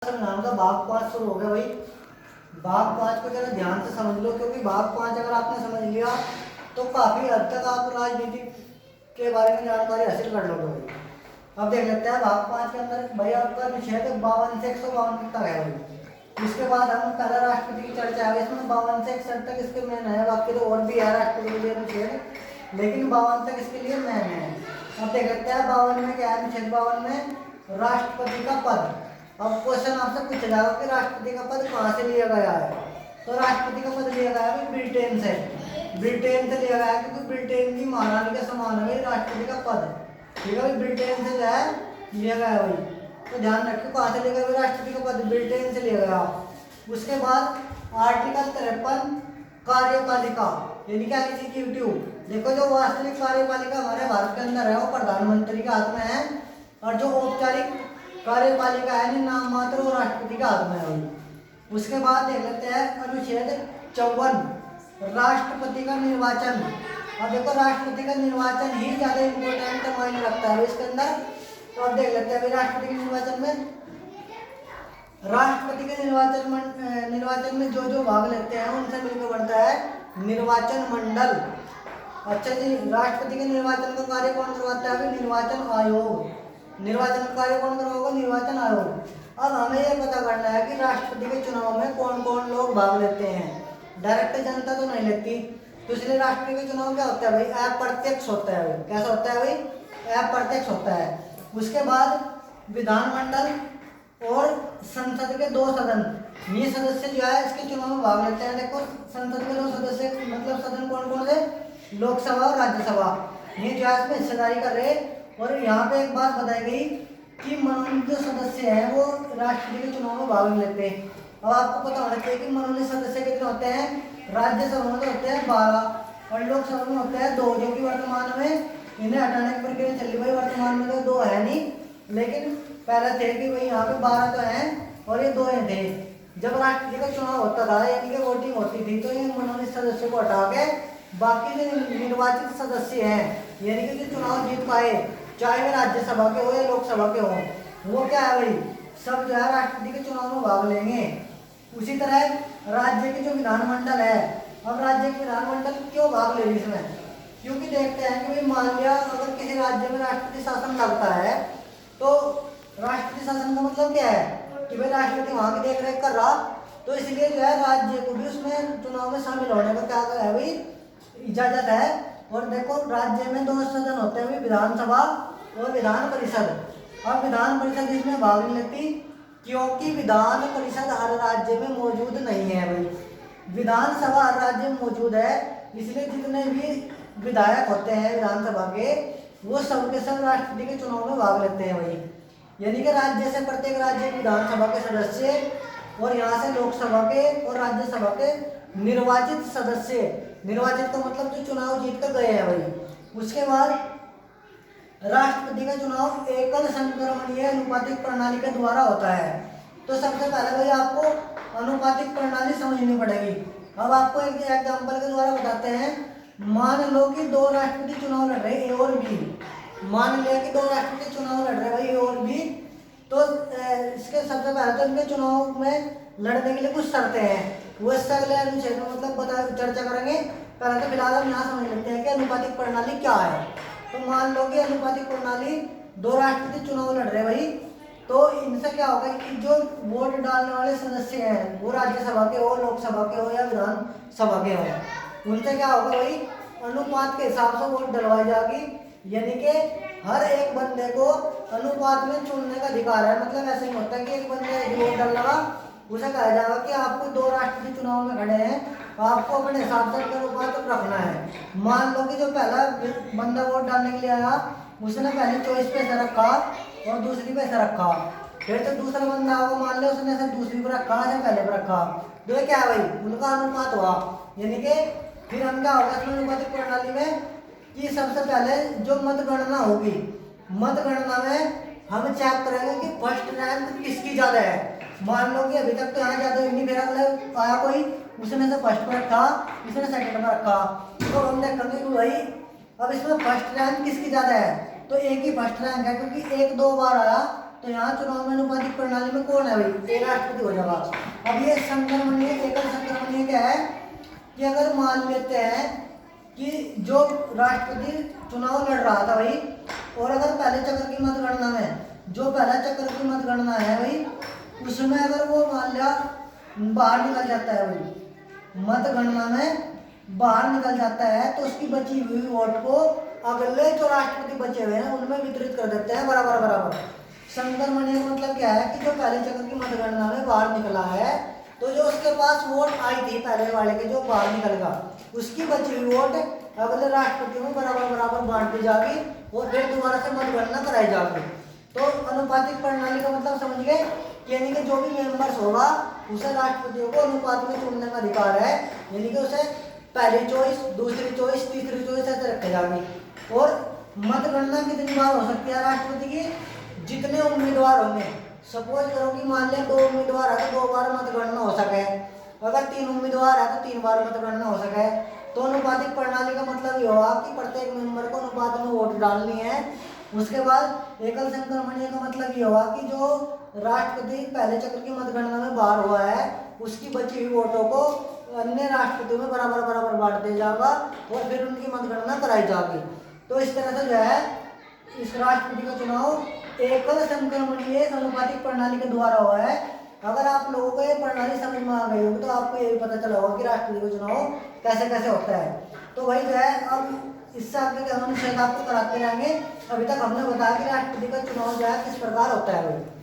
संविधान का भाग 5 शुरू हो गया भाई। भाग 5 को जरा ध्यान से समझ लो, क्योंकि भाग 5 अगर आपने समझ लिया तो काफी हद तक आप राजनीति के बारे में जानकारी हासिल कर लोगे भाई। अब देख लेते हैं भाग 5 के अंदर भाई आपका अनुच्छेद 52 से 152 तक है भाई। इसके बाद हम पहला राष्ट्रपति की चर्चा है, इसमें 52 से 61 तक इसके मेन है, बाकी तो और भी है राष्ट्रपति के लिए अनुच्छेद, लेकिन 52 तक इसके लिए मेन है। अब देख लेते हैं 52 में क्या है, अनुच्छेद 52 में राष्ट्रपति का पद। अब क्वेश्चन आपसे पूछा जाएगा कि राष्ट्रपति का पद कहाँ से लिया गया है, तो राष्ट्रपति का पद लिया गया है ब्रिटेन से। ब्रिटेन से लिया गया है क्योंकि ब्रिटेन की महारानी के समान है राष्ट्रपति का पद। ठीक है भाई, ब्रिटेन से जो है लिया गया है भाई, तो ध्यान रखिए कहाँ से लिया गया राष्ट्रपति का पद, ब्रिटेन से लिया गया। उसके बाद आर्टिकल 53 कार्यपालिका यानी क्या एग्जीक्यूटिव। देखो जो वास्तविक कार्यपालिका हमारे भारत के अंदर है वो प्रधानमंत्री के हाथ में है, और जो औपचारिक कार्यपालिका है नाम मात्र वो राष्ट्रपति के हाथ में है भाई। उसके बाद देख लेते हैं अनुच्छेद 54 राष्ट्रपति का निर्वाचन। अब देखो राष्ट्रपति का निर्वाचन ही ज्यादा इंपॉर्टेंट मायने रखता है इसके अंदर। तो अब देख लेते हैं राष्ट्रपति के निर्वाचन में, राष्ट्रपति के निर्वाचन में जो जो भाग लेते हैं उनसे मिलकर बनता है निर्वाचन मंडल। अच्छा जी, राष्ट्रपति के निर्वाचन का कार्य कौन करवाता है? निर्वाचन आयोग। निर्वाचन का कार्य कौन करवाएगा? निर्वाचन आयोग। अब हमें यह पता करना है कि राष्ट्रपति के चुनाव में कौन कौन लोग भाग लेते हैं। डायरेक्ट जनता तो नहीं लेती, तो इसलिए राष्ट्रपति के चुनाव क्या होता है भाई? अप्रत्यक्ष होता है भाई। कैसा होता है भाई? अप्रत्यक्ष होता है। उसके बाद विधानमंडल और संसद के 2 सदन, ये सदस्य जो है इसके चुनाव में भाग लेते हैं। देखो संसद के 2 सदस्य मतलब सदन कौन कौन से? लोकसभा और राज्यसभा, ये जो है इसमें हिस्सेदारी कर रहे। और यहाँ पे एक बात बताई गई कि मनोनीत जो सदस्य हैं वो राष्ट्रपति के चुनाव में भाग लेते हैं। अब आपको पता होना चाहिए कि मनोनीत सदस्य कितने होते हैं? राज्यसभा में तो होते हैं 12 और लोकसभा में होते हैं 2, जो कि वर्तमान में इन्हें हटाने की प्रक्रिया चल रही भाई। वर्तमान में तो 2 है नहीं, लेकिन पहले थे कि भाई यहाँ पे 12 तो हैं और ये 2 थे। जब राष्ट्रपति का चुनाव होता था यानी कि वोटिंग होती थी, तो ये मनोनीत सदस्य को हटा के बाकी जो निर्वाचित सदस्य हैं यानी कि जो चुनाव जीत पाए, चाहे वे राज्यसभा के हो या लोकसभा के हो, वो क्या है भाई? सब जो है राष्ट्रपति के चुनाव में भाग लेंगे। उसी तरह राज्य के जो विधानमंडल है, अब राज्य के विधानमंडल क्यों भाग ले रही इसमें? क्योंकि देखते हैं कि भाई मान लिया अगर किसी राज्य में राष्ट्रपति शासन लगता है, तो राष्ट्रपति शासन का मतलब क्या है कि भाई राष्ट्रपति वहां की देख रेख कर रहा, तो इसलिए जो है राज्य को भी उसमें चुनाव में शामिल होने का क्या है भाई? इजाजत है। और देखो राज्य में 2 सदन होते हैं, विधानसभा और विधान परिषद। अब विधान परिषद इसमें भाग नहीं लेती क्योंकि विधान परिषद हर राज्य में मौजूद नहीं है भाई। विधानसभा हर राज्य में मौजूद है, इसलिए जितने भी विधायक होते हैं विधानसभा के, वो सब के सब राष्ट्रपति के चुनाव में भाग लेते हैं भाई। यानी कि राज्य से प्रत्येक राज्य विधानसभा के सदस्य और यहाँ से लोकसभा के और राज्यसभा के निर्वाचित सदस्य, निर्वाचित का मतलब जो चुनाव जीत कर गए हैं भाई। उसके बाद राष्ट्रपति का चुनाव एकल संक्रमणीय अनुपातिक प्रणाली के द्वारा होता है। तो सबसे पहले भाई आपको अनुपातिक प्रणाली समझनी पड़ेगी। अब आपको एक एग्जांपल के द्वारा बताते हैं। मान लो कि 2 राष्ट्रपति चुनाव लड़ रहे ए और बी। मान लिया कि 2 राष्ट्रपति चुनाव लड़ रहे भाई ए और बी, तो इसके सबसे पहले तो इनके चुनाव में लड़ने के लिए कुछ शर्तें हैं, वो इससे अगले अनुच्छेद में मतलब चर्चा करेंगे। पहले तो फिलहाल हम यहाँ समझ लेते हैं कि अनुपातिक प्रणाली क्या है। तो मान लो कि अनुपातिक प्रणाली 2 राष्ट्रपति चुनाव लड़ रहे भाई, तो इनसे क्या होगा कि जो वोट डालने वाले सदस्य हैं वो राज्यसभा के हो, लोकसभा के हो या विधानसभा के हो, उनसे क्या होगा भाई? अनुपात के हिसाब से वोट डलवाई जाएगी। यानी कि हर एक बंदे को अनुपात में चुनने का अधिकार है। मतलब ऐसे नहीं होता कि एक बंदे वोट डाल लगा, उसे कहा जाएगा कि आपको 2 राष्ट्रपति चुनाव में खड़े हैं, आपको अपने हिसाब से अनुपात रखना है। मान लो कि जो पहला बंदा वोट डालने के लिए आया, उसने पहले चॉइस पे ऐसा रखा और दूसरी पे ऐसा रखा, फिर तो दूसरा बंदा होगा मान लो उसने ऐसे दूसरी पे रखा या पहले पे रखा, तो ये क्या है भाई? उनका अनुपात हुआ। यानी कि फिर हम क्या होगा इसमें अनुपातिक प्रणाली में कि सबसे पहले जो मतगणना होगी, मतगणना में हम चेक करेंगे कि फर्स्ट रैंक किसकी ज्यादा है। मान लो कि अभी तक तो यहाँ ज्यादा नहीं, फिर अगले आया कोई, उसने से फर्स्ट पर रखा, इसने सेकंड पर रखा, तो हम देखेंगे कि भाई अब इसमें फर्स्ट रैंक किसकी ज्यादा है, तो एक ही फर्स्ट रैंक है क्योंकि 1 2 बार आया तो यहाँ चुनाव में अनुपातिक प्रणाली में कौन है भाई, ए राष्ट्रपति हो जाएगा। अब ये संक्रमणीय एकल संक्रमणीय क्या है कि अगर मान लेते हैं कि जो राष्ट्रपति चुनाव लड़ रहा था भाई, और अगर पहले चक्र की मतगणना में जो पहला चक्र की मतगणना है भाई, उसमें अगर वो मान लिया बाहर निकल जाता है भाई, मतगणना में बाहर निकल जाता है, तो उसकी बची हुई वोट को अगले जो राष्ट्रपति बचे हुए हैं उनमें वितरित कर देते हैं बराबर बराबर। संक्रमणीय का मतलब क्या है कि जो पहले चक्र की मतगणना में बाहर निकला है, तो जो उसके पास वोट आई थी पहले वाले के जो बाहर निकल गया, उसकी बची हुई वोट अगले राष्ट्रपतियों में बराबर बराबर बांट दी जाएगी और फिर दोबारा से मतगणना कराई जाएगी। तो अनुपातिक प्रणाली का मतलब समझ गए, यानी कि जो भी मेंबर्स होगा उसे राष्ट्रपतियों को अनुपात में चुनने का अधिकार है, यानी कि उसे पहली चॉइस, दूसरी चॉइस, तीसरी चॉइस ऐसे रखे जाएंगे। और मतगणना कितनी बार हो सकती है राष्ट्रपति की, जितने उम्मीदवार होंगे। सपोज करो कि मान लिया 2 उम्मीदवार है तो 2 बार मतगणना हो सके, अगर 3 उम्मीदवार है तो 3 बार मतगणना हो सके। तो अनुपातिक प्रणाली का मतलब ये होगा कि प्रत्येक मेंबर को अनुपात में वोट डालनी है। उसके बाद एकल संक्रमणीय का मतलब ये होगा कि जो राष्ट्रपति पहले चक्र की मतगणना में बाहर हुआ है, उसकी बची हुई वोटों को अन्य राष्ट्रपतियों में बराबर बराबर बांट दिया जाएगा और फिर उनकी मतगणना कराई जाएगी। तो इस तरह से जो है इस राष्ट्रपति का चुनाव एकल संक्रमणीय अनुपातिक प्रणाली के द्वारा हुआ है। अगर आप लोगों को ये प्रणाली समझ में आ गई होगी तो आपको ये भी पता चला होगा कि राष्ट्रपति का चुनाव कैसे कैसे होता है। तो वही जो है अब इससे आगे के हम आपको कराते रहेंगे। अभी तक हमने बताया कि राष्ट्रपति का चुनाव जो है किस प्रकार होता है भाई।